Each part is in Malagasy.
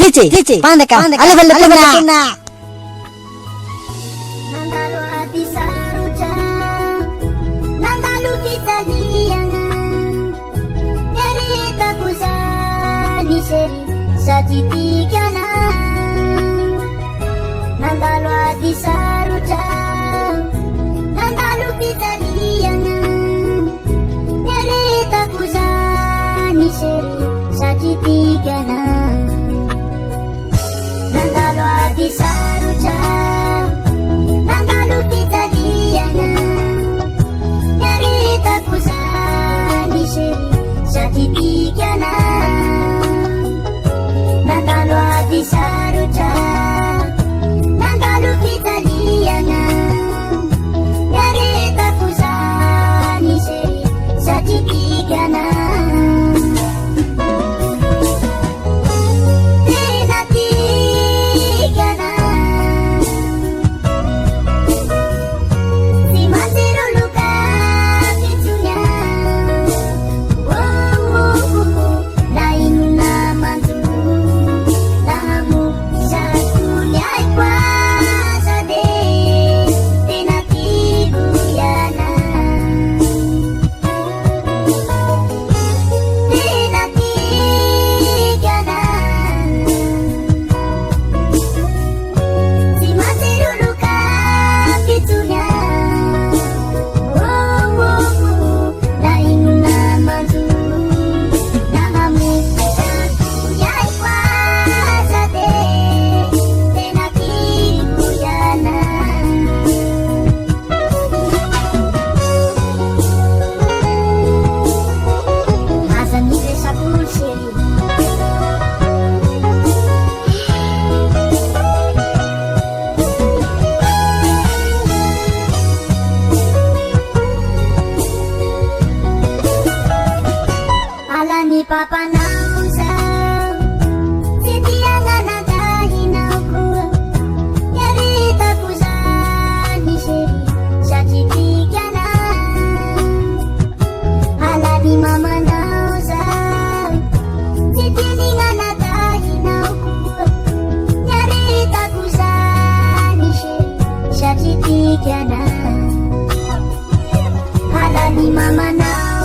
DJ Pandeka Alevella Nandalu hati saruja, nandalu kita liangan, nyerita kusani seri sajiti kana. Nandalu hati saruja, nandalu kita liangan, nyerita kusani seri sajiti kana. Nandalu hati saruja. Nandalu kita diana, nyarita kusani seri sakiti kana. Nandalu hati saruja, nandalu kita diana, nyarita kusani seri sakiti kana. Papa nausa, sitianga nagahinaku, nyarita kusani seri sakiti kana. Halani mama nausa, sitianga nagahinaku, nyarita kusani seri sakiti kana. Halani mama nausa.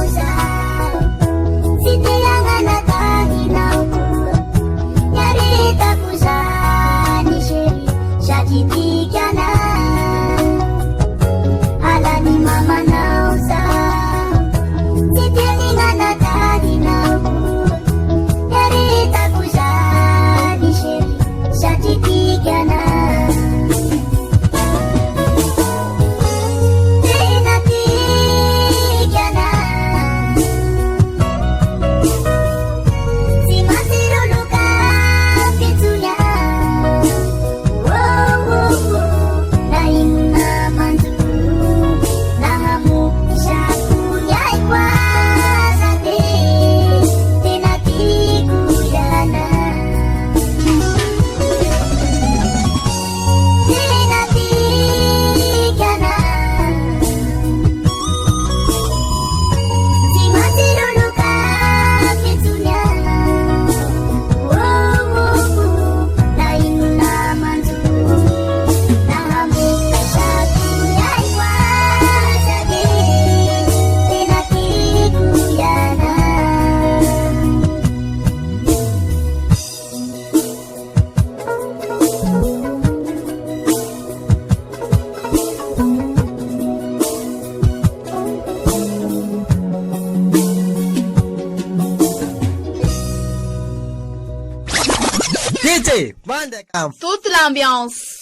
DJ Pandeka Toute l'ambiance.